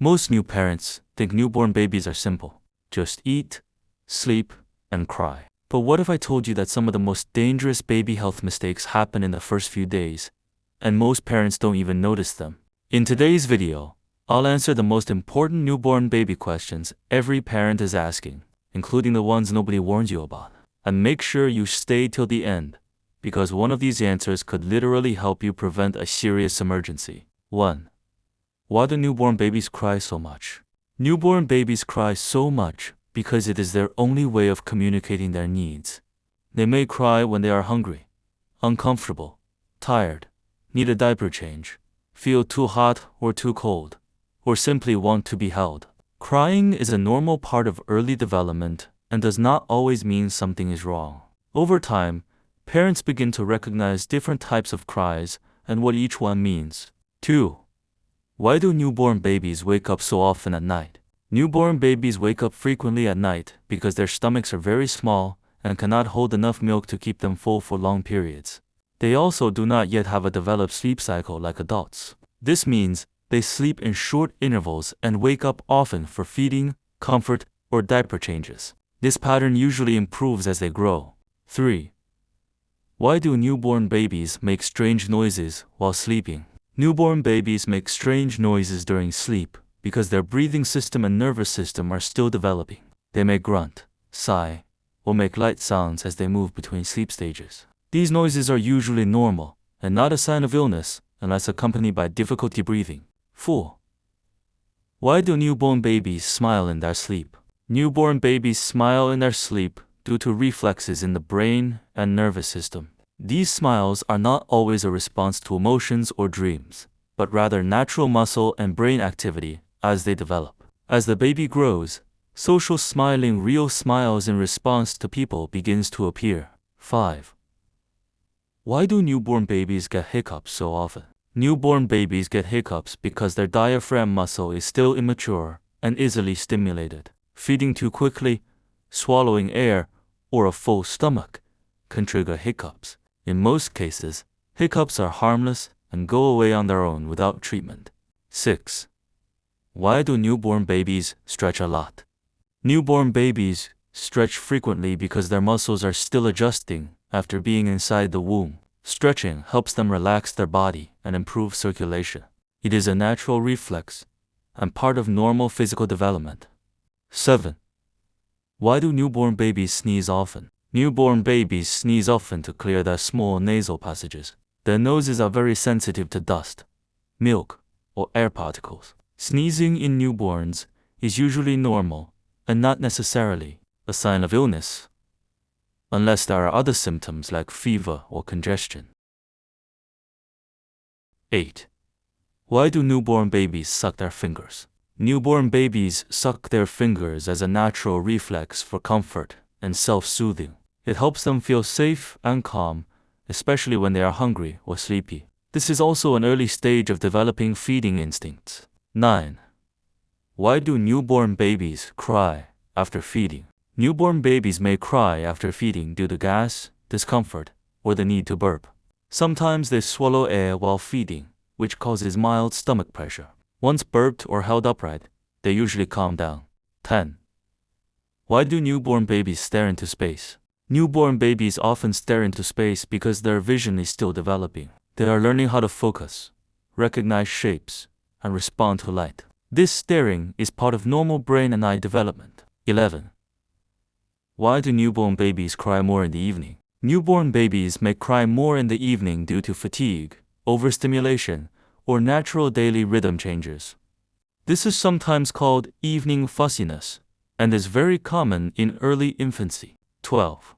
Most new parents think newborn babies are simple. Just eat, sleep, and cry. But what if I told you that some of the most dangerous baby health mistakes happen in the first few days, and most parents don't even notice them? In today's video, I'll answer the most important newborn baby questions every parent is asking, including the ones nobody warned you about. And make sure you stay till the end, because one of these answers could literally help you prevent a serious emergency. 1. Why do newborn babies cry so much? Newborn babies cry so much because it is their only way of communicating their needs. They may cry when they are hungry, uncomfortable, tired, need a diaper change, feel too hot or too cold, or simply want to be held. Crying is a normal part of early development and does not always mean something is wrong. Over time, parents begin to recognize different types of cries and what each one means. 2. Why do newborn babies wake up so often at night? Newborn babies wake up frequently at night because their stomachs are very small and cannot hold enough milk to keep them full for long periods. They also do not yet have a developed sleep cycle like adults. This means they sleep in short intervals and wake up often for feeding, comfort, or diaper changes. This pattern usually improves as they grow. 3. Why do newborn babies make strange noises while sleeping? Newborn babies make strange noises during sleep because their breathing system and nervous system are still developing. They may grunt, sigh, or make light sounds as they move between sleep stages. These noises are usually normal and not a sign of illness unless accompanied by difficulty breathing. 4. Why do newborn babies smile in their sleep? Newborn babies smile in their sleep due to reflexes in the brain and nervous system. These smiles are not always a response to emotions or dreams, but rather natural muscle and brain activity as they develop. As the baby grows, social smiling, real smiles in response to people begins to appear. 5. Why do newborn babies get hiccups so often? Newborn babies get hiccups because their diaphragm muscle is still immature and easily stimulated. Feeding too quickly, swallowing air, or a full stomach can trigger hiccups. In most cases, hiccups are harmless and go away on their own without treatment. 6. Why do newborn babies stretch a lot? Newborn babies stretch frequently because their muscles are still adjusting after being inside the womb. Stretching helps them relax their body and improve circulation. It is a natural reflex and part of normal physical development. 7. Why do newborn babies sneeze often? Newborn babies sneeze often to clear their small nasal passages. Their noses are very sensitive to dust, milk, or air particles. Sneezing in newborns is usually normal and not necessarily a sign of illness, unless there are other symptoms like fever or congestion. 8. Why do newborn babies suck their fingers? Newborn babies suck their fingers as a natural reflex for comfort and self-soothing. It helps them feel safe and calm, especially when they are hungry or sleepy. This is also an early stage of developing feeding instincts. 9. Why do newborn babies cry after feeding? Newborn babies may cry after feeding due to gas, discomfort, or the need to burp. Sometimes they swallow air while feeding, which causes mild stomach pressure. Once burped or held upright, they usually calm down. 10. Why do newborn babies stare into space? Newborn babies often stare into space because their vision is still developing. They are learning how to focus, recognize shapes, and respond to light. This staring is part of normal brain and eye development. 11. Why do newborn babies cry more in the evening? Newborn babies may cry more in the evening due to fatigue, overstimulation, or natural daily rhythm changes. This is sometimes called evening fussiness and is very common in early infancy. 12.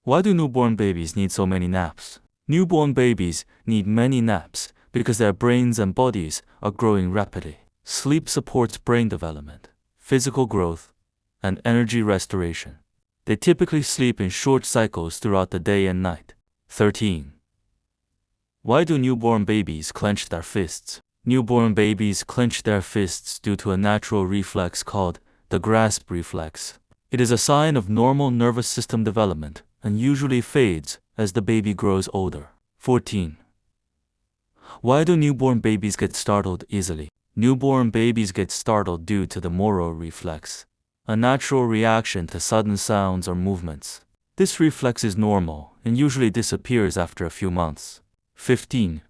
Why do newborn babies need so many naps? Newborn babies need many naps because their brains and bodies are growing rapidly. Sleep supports brain development, physical growth, and energy restoration. They typically sleep in short cycles throughout the day and night. 13. Why do newborn babies clench their fists? Newborn babies clench their fists due to a natural reflex called the grasp reflex. It is a sign of normal nervous system development and usually fades as the baby grows older. 14. Why do newborn babies get startled easily? Newborn babies get startled due to the Moro reflex, a natural reaction to sudden sounds or movements. This reflex is normal and usually disappears after a few months. 15.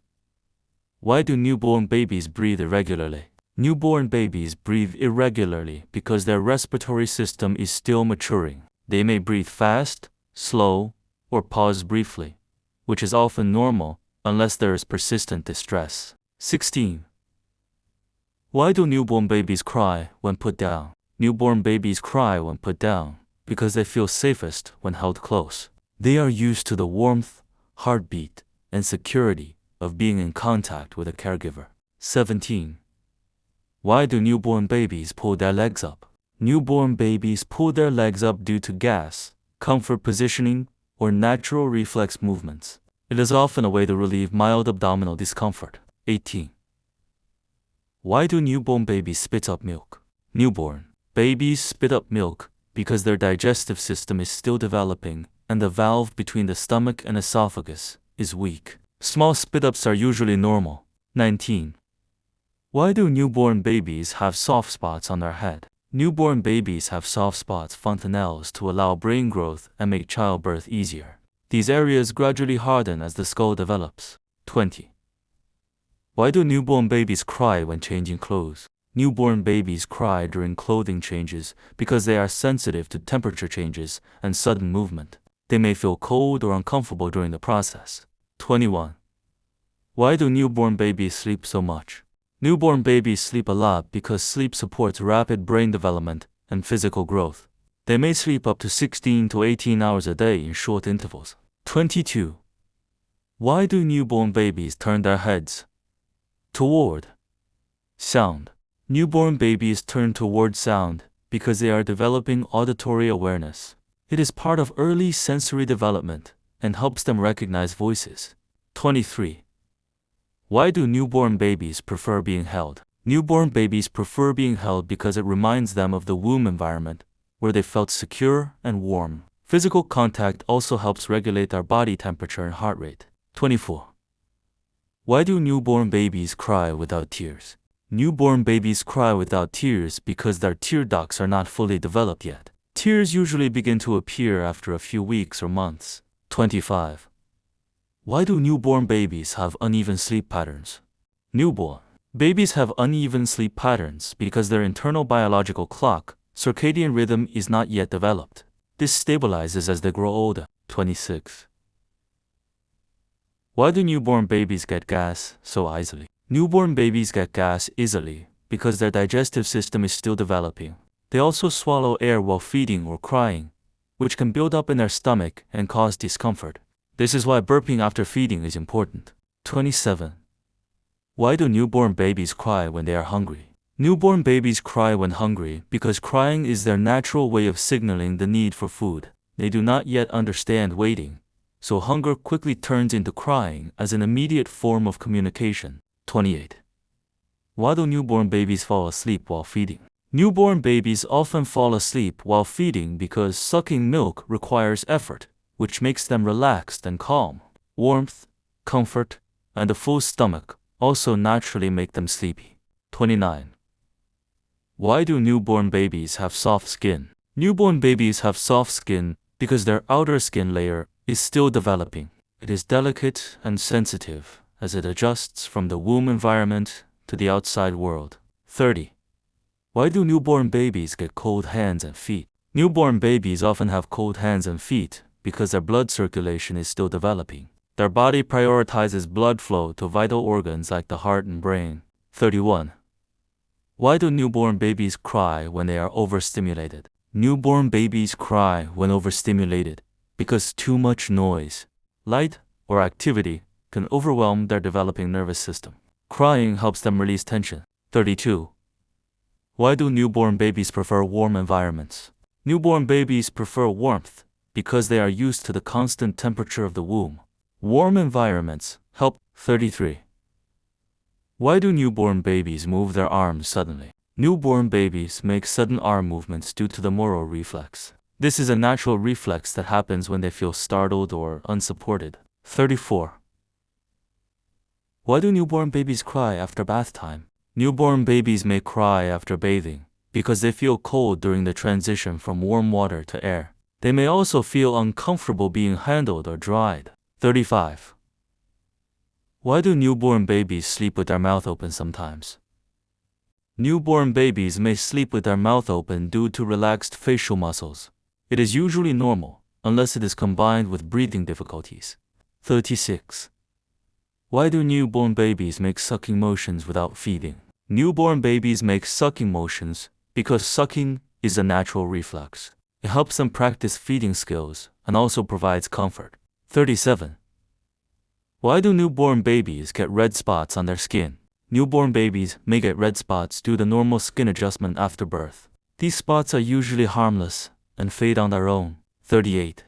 Why do newborn babies breathe irregularly? Newborn babies breathe irregularly because their respiratory system is still maturing. They may breathe fast, slow, or pause briefly, which is often normal unless there is persistent distress. 16. Why do newborn babies cry when put down? Newborn babies cry when put down because they feel safest when held close. They are used to the warmth, heartbeat, and security of being in contact with a caregiver. 17. Why do newborn babies pull their legs up? Newborn babies pull their legs up due to gas, comfort positioning, or natural reflex movements. It is often a way to relieve mild abdominal discomfort. 18. Why do newborn babies spit up milk? Newborn babies spit up milk because their digestive system is still developing and the valve between the stomach and esophagus is weak. Small spit-ups are usually normal. 19. Why do newborn babies have soft spots on their head? Newborn babies have soft spots, fontanelles, to allow brain growth and make childbirth easier. These areas gradually harden as the skull develops. 20. Why do newborn babies cry when changing clothes? Newborn babies cry during clothing changes because they are sensitive to temperature changes and sudden movement. They may feel cold or uncomfortable during the process. 21. Why do newborn babies sleep so much? Newborn babies sleep a lot because sleep supports rapid brain development and physical growth. They may sleep up to 16 to 18 hours a day in short intervals. 22. Why do newborn babies turn their heads toward sound? Newborn babies turn toward sound because they are developing auditory awareness. It is part of early sensory development and helps them recognize voices. 23. Why do newborn babies prefer being held? Newborn babies prefer being held because it reminds them of the womb environment, where they felt secure and warm. Physical contact also helps regulate our body temperature and heart rate. 24. Why do newborn babies cry without tears? Newborn babies cry without tears because their tear ducts are not fully developed yet. Tears usually begin to appear after a few weeks or months. 25. Why do newborn babies have uneven sleep patterns? Newborn babies have uneven sleep patterns because their internal biological clock, circadian rhythm, is not yet developed. This stabilizes as they grow older. 26. Why do newborn babies get gas so easily? Newborn babies get gas easily because their digestive system is still developing. They also swallow air while feeding or crying, which can build up in their stomach and cause discomfort. This is why burping after feeding is important. 27. Why do newborn babies cry when they are hungry? Newborn babies cry when hungry because crying is their natural way of signaling the need for food. They do not yet understand waiting, so hunger quickly turns into crying as an immediate form of communication. 28. Why do newborn babies fall asleep while feeding? Newborn babies often fall asleep while feeding because sucking milk requires effort, which makes them relaxed and calm. Warmth, comfort, and a full stomach also naturally make them sleepy. 29. Why do newborn babies have soft skin? Newborn babies have soft skin because their outer skin layer is still developing. It is delicate and sensitive as it adjusts from the womb environment to the outside world. 30. Why do newborn babies get cold hands and feet? Newborn babies often have cold hands and feet because their blood circulation is still developing. Their body prioritizes blood flow to vital organs like the heart and brain. 31. Why do newborn babies cry when they are overstimulated? Newborn babies cry when overstimulated because too much noise, light, or activity can overwhelm their developing nervous system. Crying helps them release tension. 32. Why do newborn babies prefer warm environments? Newborn babies prefer warmth because they are used to the constant temperature of the womb. Warm environments help. 33. Why do newborn babies move their arms suddenly? Newborn babies make sudden arm movements due to the Moro reflex. This is a natural reflex that happens when they feel startled or unsupported. 34. Why do newborn babies cry after bath time? Newborn babies may cry after bathing because they feel cold during the transition from warm water to air. They may also feel uncomfortable being handled or dried. 35. Why do newborn babies sleep with their mouth open sometimes? Newborn babies may sleep with their mouth open due to relaxed facial muscles. It is usually normal, unless it is combined with breathing difficulties. 36. Why do newborn babies make sucking motions without feeding? Newborn babies make sucking motions because sucking is a natural reflex. It helps them practice feeding skills and also provides comfort. 37. Why do newborn babies get red spots on their skin? Newborn babies may get red spots due to normal skin adjustment after birth. These spots are usually harmless and fade on their own. 38.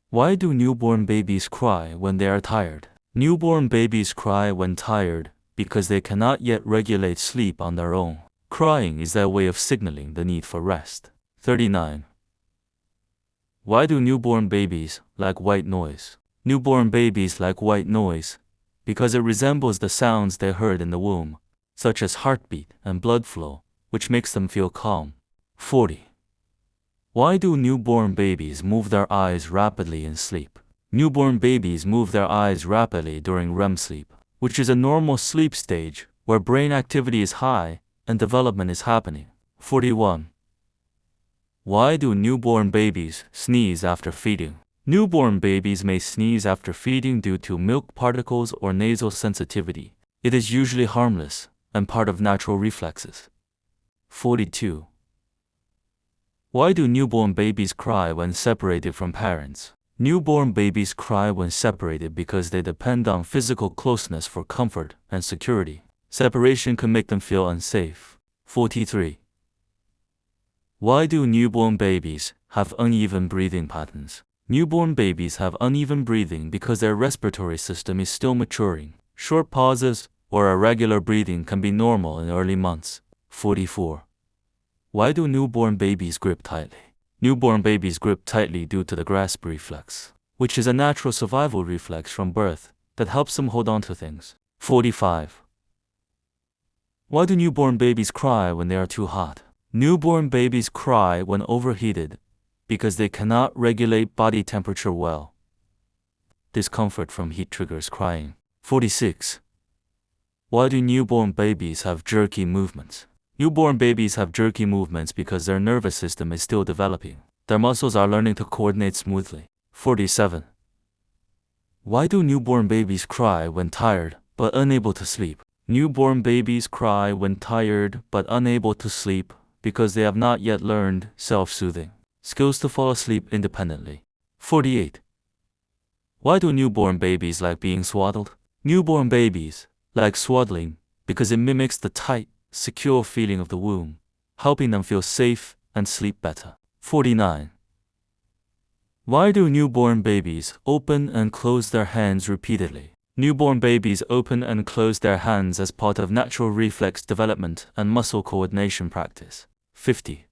Why do newborn babies cry when they are tired? Newborn babies cry when tired because they cannot yet regulate sleep on their own. Crying is their way of signaling the need for rest. 39. Why do newborn babies like white noise? Newborn babies like white noise because it resembles the sounds they heard in the womb, such as heartbeat and blood flow, which makes them feel calm. 40. Why do newborn babies move their eyes rapidly in sleep? Newborn babies move their eyes rapidly during REM sleep, which is a normal sleep stage where brain activity is high and development is happening. 41. Why do newborn babies sneeze after feeding? Newborn babies may sneeze after feeding due to milk particles or nasal sensitivity. It is usually harmless and part of natural reflexes. 42. Why do newborn babies cry when separated from parents? Newborn babies cry when separated because they depend on physical closeness for comfort and security. Separation can make them feel unsafe. 43. Why do newborn babies have uneven breathing patterns? Newborn babies have uneven breathing because their respiratory system is still maturing. Short pauses or irregular breathing can be normal in early months. 44. Why do newborn babies grip tightly? Newborn babies grip tightly due to the grasp reflex, which is a natural survival reflex from birth that helps them hold on to things. 45. Why do newborn babies cry when they are too hot? Newborn babies cry when overheated because they cannot regulate body temperature well. Discomfort from heat triggers crying. 46. Why do newborn babies have jerky movements? Newborn babies have jerky movements because their nervous system is still developing. Their muscles are learning to coordinate smoothly. 47. Why do newborn babies cry when tired but unable to sleep? Newborn babies cry when tired but unable to sleep because they have not yet learned self-soothing skills to fall asleep independently. 48. Why do newborn babies like being swaddled? Newborn babies like swaddling because it mimics the tight, secure feeling of the womb, helping them feel safe and sleep better. 49. Why do newborn babies open and close their hands repeatedly? Newborn babies open and close their hands as part of natural reflex development and muscle coordination practice. 50.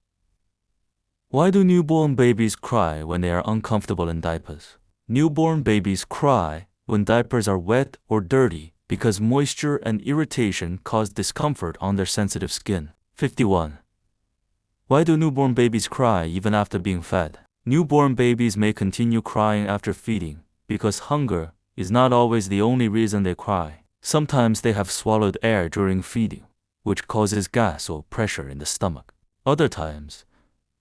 Why do newborn babies cry when they are uncomfortable in diapers? Newborn babies cry when diapers are wet or dirty because moisture and irritation cause discomfort on their sensitive skin. 51. Why do newborn babies cry even after being fed? Newborn babies may continue crying after feeding because hunger is not always the only reason they cry. Sometimes they have swallowed air during feeding, which causes gas or pressure in the stomach. Other times,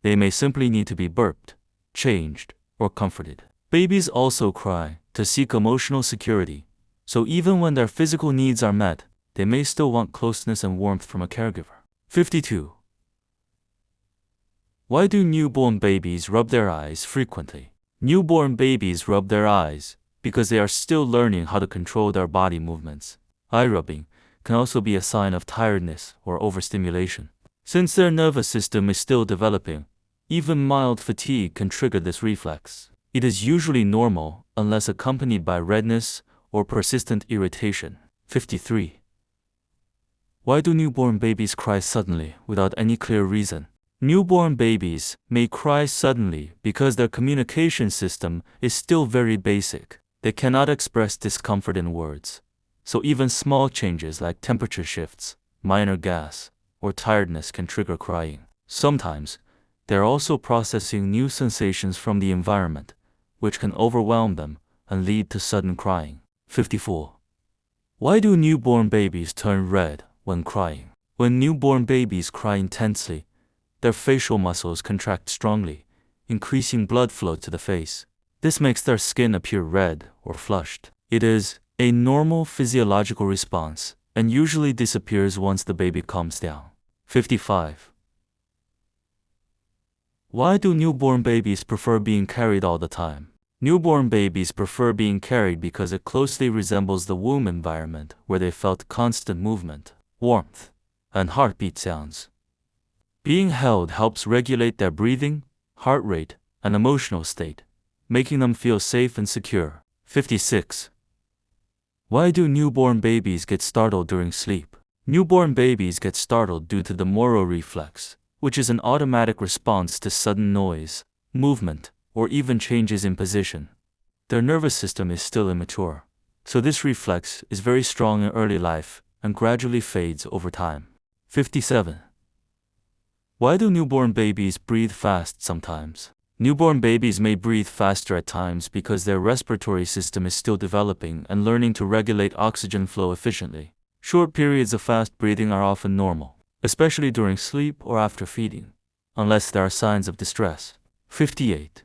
they may simply need to be burped, changed, or comforted. Babies also cry to seek emotional security, so even when their physical needs are met, they may still want closeness and warmth from a caregiver. 52. Why do newborn babies rub their eyes frequently? Newborn babies rub their eyes because they are still learning how to control their body movements. Eye rubbing can also be a sign of tiredness or overstimulation. Since their nervous system is still developing, even mild fatigue can trigger this reflex. It is usually normal unless accompanied by redness or persistent irritation. 53. Why do newborn babies cry suddenly without any clear reason? Newborn babies may cry suddenly because their communication system is still very basic. They cannot express discomfort in words, so even small changes like temperature shifts minor gas, or tiredness can trigger crying. Sometimes, they're also processing new sensations from the environment, which can overwhelm them and lead to sudden crying. 54. Why do newborn babies turn red when crying? When newborn babies cry intensely, their facial muscles contract strongly, increasing blood flow to the face. This makes their skin appear red or flushed. It is a normal physiological response and usually disappears once the baby calms down. 55. Why do newborn babies prefer being carried all the time? Newborn babies prefer being carried because it closely resembles the womb environment where they felt constant movement, warmth, and heartbeat sounds. Being held helps regulate their breathing, heart rate, and emotional state, making them feel safe and secure. 56. Why do newborn babies get startled during sleep? Newborn babies get startled due to the Moro reflex, which is an automatic response to sudden noise, movement, or even changes in position. Their nervous system is still immature, so this reflex is very strong in early life and gradually fades over time. 57. Why do newborn babies breathe fast sometimes? Newborn babies may breathe faster at times because their respiratory system is still developing and learning to regulate oxygen flow efficiently. Short periods of fast breathing are often normal, especially during sleep or after feeding, unless there are signs of distress. 58.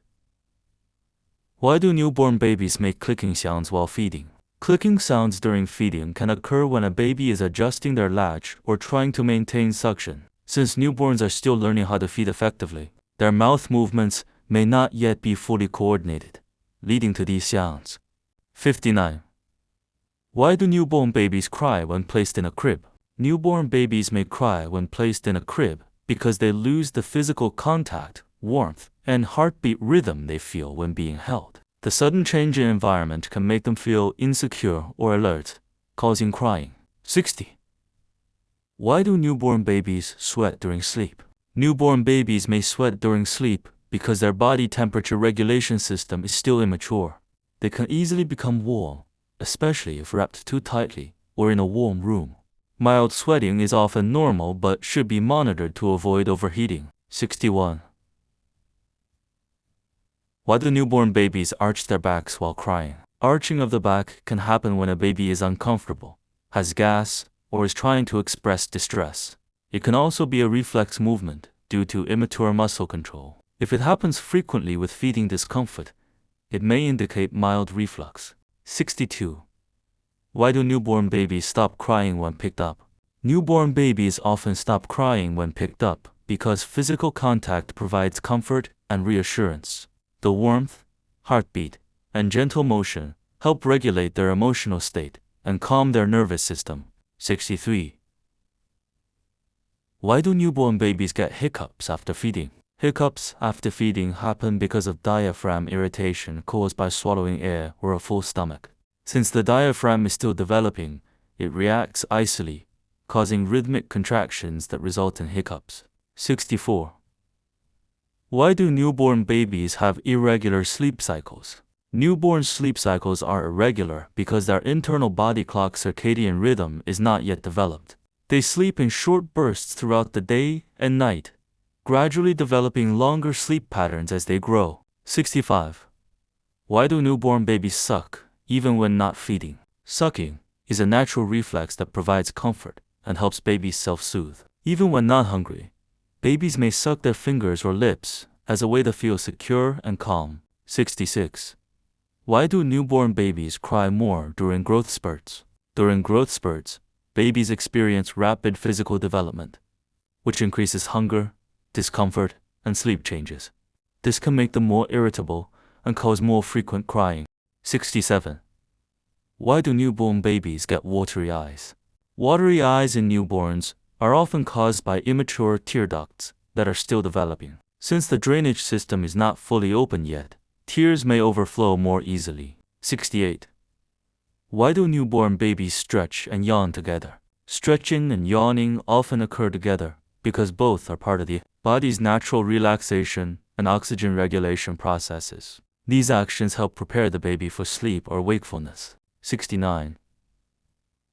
Why do newborn babies make clicking sounds while feeding? Clicking sounds during feeding can occur when a baby is adjusting their latch or trying to maintain suction. Since newborns are still learning how to feed effectively, their mouth movements may not yet be fully coordinated, leading to these sounds. 59. Why do newborn babies cry when placed in a crib? Newborn babies may cry when placed in a crib because they lose the physical contact, warmth, and heartbeat rhythm they feel when being held. The sudden change in environment can make them feel insecure or alert, causing crying. 60. Why do newborn babies sweat during sleep? Newborn babies may sweat during sleep because their body temperature regulation system is still immature. They can easily become warm, especially if wrapped too tightly or in a warm room. Mild sweating is often normal but should be monitored to avoid overheating. 61. Why do newborn babies arch their backs while crying? Arching of the back can happen when a baby is uncomfortable, has gas, or is trying to express distress. It can also be a reflex movement due to immature muscle control. If it happens frequently with feeding discomfort, it may indicate mild reflux. 62. Why do newborn babies stop crying when picked up? Newborn babies often stop crying when picked up because physical contact provides comfort and reassurance. The warmth, heartbeat, and gentle motion help regulate their emotional state and calm their nervous system. 63. Why do newborn babies get hiccups after feeding? Hiccups after feeding happen because of diaphragm irritation caused by swallowing air or a full stomach. Since the diaphragm is still developing, it reacts icily, causing rhythmic contractions that result in hiccups. 64. Why do newborn babies have irregular sleep cycles? Newborn sleep cycles are irregular because their internal body clock circadian rhythm is not yet developed. They sleep in short bursts throughout the day and night, gradually developing longer sleep patterns as they grow. 65. Why do newborn babies suck, even when not feeding? Sucking is a natural reflex that provides comfort and helps babies self-soothe. Even when not hungry, babies may suck their fingers or lips as a way to feel secure and calm. 66. Why do newborn babies cry more during growth spurts? During growth spurts, babies experience rapid physical development, which increases hunger, discomfort, and sleep changes. This can make them more irritable and cause more frequent crying. 67. Why do newborn babies get watery eyes? Watery eyes in newborns are often caused by immature tear ducts that are still developing. Since the drainage system is not fully open yet, tears may overflow more easily. 68. Why do newborn babies stretch and yawn together? Stretching and yawning often occur together because both are part of the body's natural relaxation and oxygen regulation processes. These actions help prepare the baby for sleep or wakefulness. 69.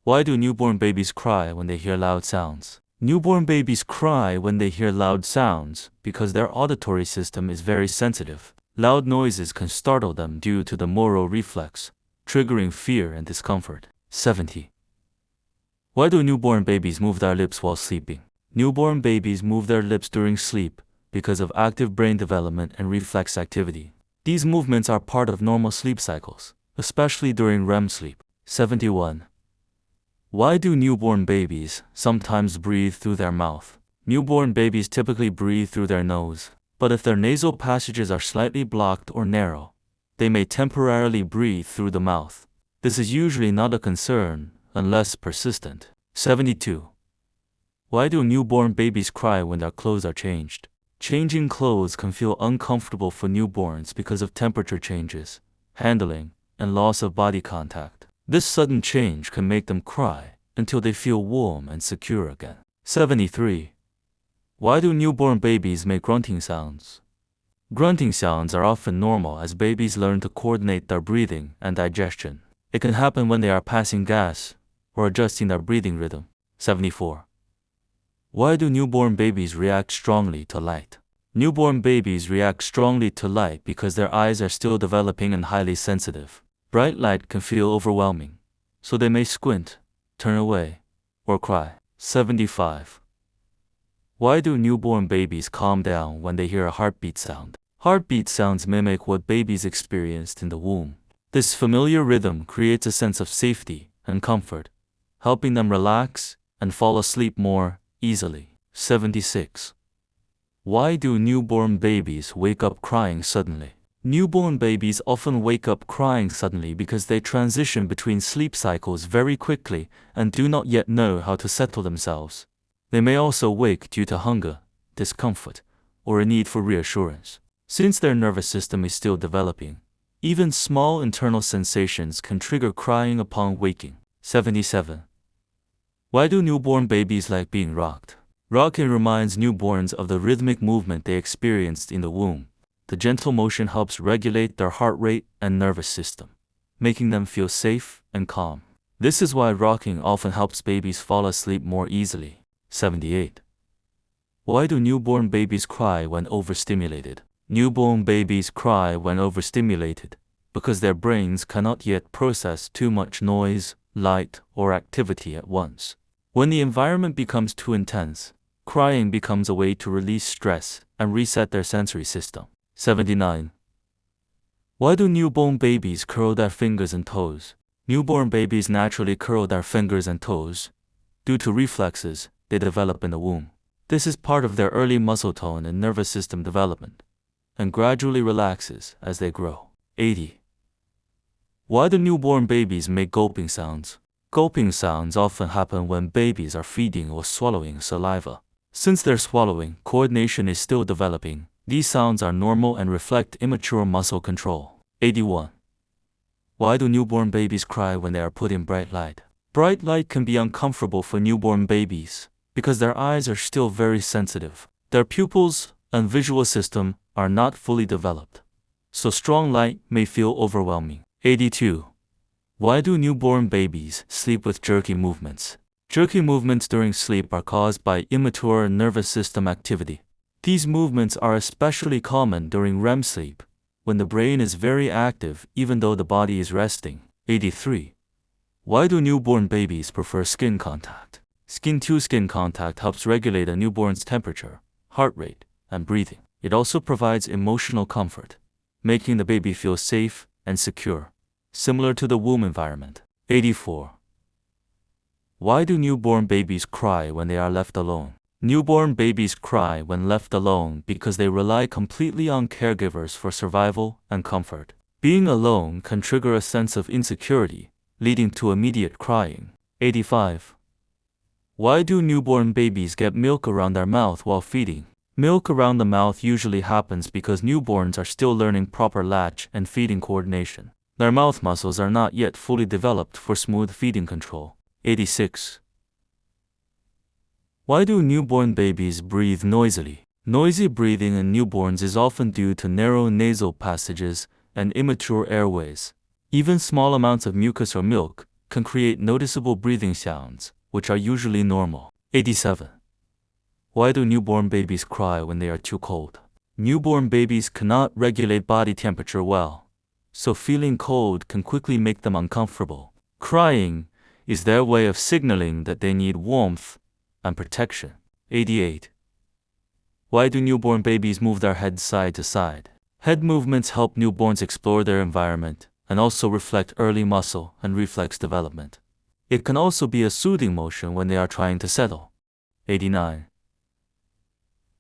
Why do newborn babies cry when they hear loud sounds? Newborn babies cry when they hear loud sounds because their auditory system is very sensitive. Loud noises can startle them due to the Moro reflex, triggering fear and discomfort. 70. Why do newborn babies move their lips while sleeping? Newborn babies move their lips during sleep because of active brain development and reflex activity. These movements are part of normal sleep cycles, especially during REM sleep. 71. Why do newborn babies sometimes breathe through their mouth? Newborn babies typically breathe through their nose, but if their nasal passages are slightly blocked or narrow, they may temporarily breathe through the mouth. This is usually not a concern unless persistent. 72. Why do newborn babies cry when their clothes are changed? Changing clothes can feel uncomfortable for newborns because of temperature changes, handling, and loss of body contact. This sudden change can make them cry until they feel warm and secure again. 73. Why do newborn babies make grunting sounds? Grunting sounds are often normal as babies learn to coordinate their breathing and digestion. It can happen when they are passing gas or adjusting their breathing rhythm. 74. Why do newborn babies react strongly to light? Newborn babies react strongly to light because their eyes are still developing and highly sensitive. Bright light can feel overwhelming, so they may squint, turn away, or cry. 75. Why do newborn babies calm down when they hear a heartbeat sound? Heartbeat sounds mimic what babies experienced in the womb. This familiar rhythm creates a sense of safety and comfort, helping them relax and fall asleep more easily. 76. Why do newborn babies wake up crying suddenly? Newborn babies often wake up crying suddenly because they transition between sleep cycles very quickly and do not yet know how to settle themselves. They may also wake due to hunger, discomfort, or a need for reassurance. Since their nervous system is still developing, even small internal sensations can trigger crying upon waking. 77. Why do newborn babies like being rocked? Rocking reminds newborns of the rhythmic movement they experienced in the womb. The gentle motion helps regulate their heart rate and nervous system, making them feel safe and calm. This is why rocking often helps babies fall asleep more easily. 78. Why do newborn babies cry when overstimulated? Newborn babies cry when overstimulated because their brains cannot yet process too much noise, light, or activity at once. When the environment becomes too intense, crying becomes a way to release stress and reset their sensory system. 79. Why do newborn babies curl their fingers and toes? Newborn babies naturally curl their fingers and toes due to reflexes they develop in the womb. This is part of their early muscle tone and nervous system development, and gradually relaxes as they grow. 80. Why do newborn babies make gulping sounds? Gulping sounds often happen when babies are feeding or swallowing saliva. Since their swallowing coordination is still developing, these sounds are normal and reflect immature muscle control. 81. Why do newborn babies cry when they are put in bright light? Bright light can be uncomfortable for newborn babies because their eyes are still very sensitive. Their pupils and visual system are not fully developed, so strong light may feel overwhelming. 82. Why do newborn babies sleep with jerky movements? Jerky movements during sleep are caused by immature nervous system activity. These movements are especially common during REM sleep, when the brain is very active even though the body is resting. 83. Why do newborn babies prefer skin contact? Skin-to-skin contact helps regulate a newborn's temperature, heart rate, and breathing. It also provides emotional comfort, making the baby feel safe and secure, similar to the womb environment. 84. Why do newborn babies cry when they are left alone? Newborn babies cry when left alone because they rely completely on caregivers for survival and comfort. Being alone can trigger a sense of insecurity, leading to immediate crying. 85. Why do newborn babies get milk around their mouth while feeding? Milk around the mouth usually happens because newborns are still learning proper latch and feeding coordination. Their mouth muscles are not yet fully developed for smooth feeding control. 86. Why do newborn babies breathe noisily? Noisy breathing in newborns is often due to narrow nasal passages and immature airways. Even small amounts of mucus or milk can create noticeable breathing sounds, which are usually normal. 87. Why do newborn babies cry when they are too cold? Newborn babies cannot regulate body temperature well, so feeling cold can quickly make them uncomfortable. Crying is their way of signaling that they need warmth and protection. 88. Why do newborn babies move their heads side to side? Head movements help newborns explore their environment and also reflect early muscle and reflex development. It can also be a soothing motion when they are trying to settle. 89.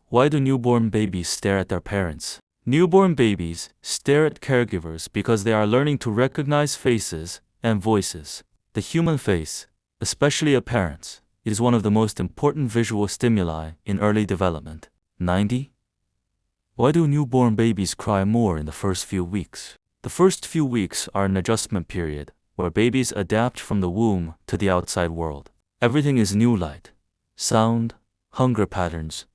Why do newborn babies stare at their parents? Newborn babies stare at caregivers because they are learning to recognize faces and voices. The human face, especially a parent's, is one of the most important visual stimuli in early development. 90. Why do newborn babies cry more in the first few weeks? The first few weeks are an adjustment period where babies adapt from the womb to the outside world. Everything is new: light, sound, hunger patterns,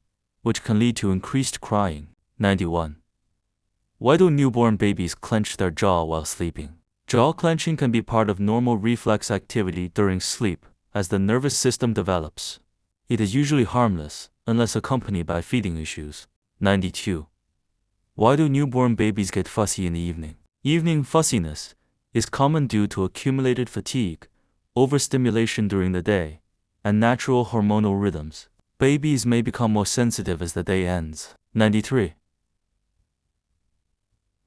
which can lead to increased crying. 91. Why do newborn babies clench their jaw while sleeping? Jaw clenching can be part of normal reflex activity during sleep as the nervous system develops. It is usually harmless unless accompanied by feeding issues. 92. Why do newborn babies get fussy in the evening? Evening fussiness is common due to accumulated fatigue, overstimulation during the day, and natural hormonal rhythms. Babies may become more sensitive as the day ends. 93.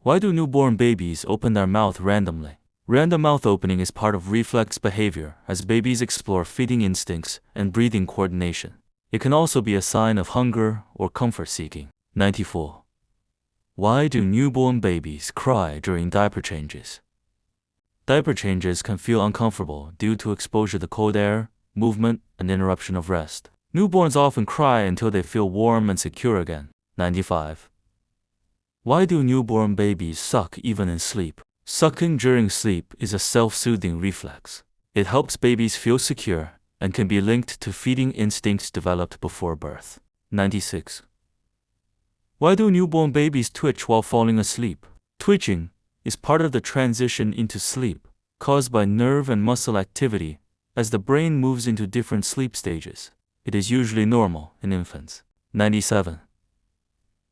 Why do newborn babies open their mouth randomly? Random mouth opening is part of reflex behavior as babies explore feeding instincts and breathing coordination. It can also be a sign of hunger or comfort seeking. 94. Why do newborn babies cry during diaper changes? Diaper changes can feel uncomfortable due to exposure to cold air, movement, and interruption of rest. Newborns often cry until they feel warm and secure again. 95. Why do newborn babies suck even in sleep? Sucking during sleep is a self-soothing reflex. It helps babies feel secure and can be linked to feeding instincts developed before birth. 96. Why do newborn babies twitch while falling asleep? Twitching is part of the transition into sleep, caused by nerve and muscle activity as the brain moves into different sleep stages. It is usually normal in infants. 97.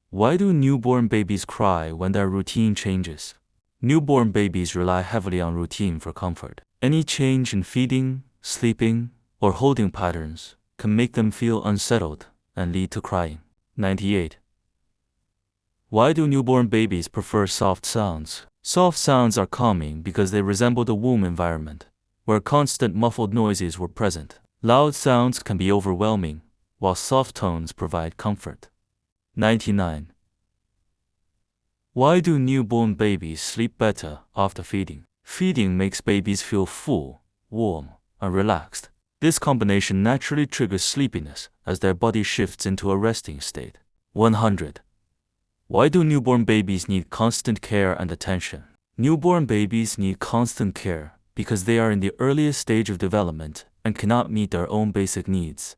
Why do newborn babies cry when their routine changes? Newborn babies rely heavily on routine for comfort. Any change in feeding, sleeping, or holding patterns can make them feel unsettled and lead to crying. 98. Why do newborn babies prefer soft sounds? Soft sounds are calming because they resemble the womb environment, where constant muffled noises were present. Loud sounds can be overwhelming, while soft tones provide comfort. 99. Why do newborn babies sleep better after feeding? Feeding makes babies feel full, warm, and relaxed. This combination naturally triggers sleepiness as their body shifts into a resting state. 100. Why do newborn babies need constant care and attention? Newborn babies need constant care because they are in the earliest stage of development and cannot meet their own basic needs.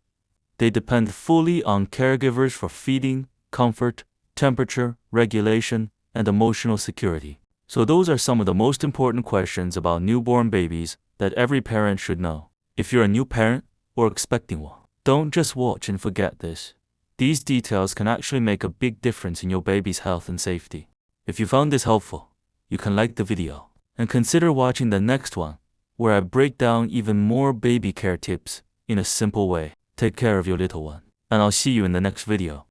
They depend fully on caregivers for feeding, comfort, temperature, regulation, and emotional security. So those are some of the most important questions about newborn babies that every parent should know. If you're a new parent or expecting one, don't just watch and forget this. These details can actually make a big difference in your baby's health and safety. If you found this helpful, you can like the video and consider watching the next one, where I break down even more baby care tips in a simple way. Take care of your little one, and I'll see you in the next video.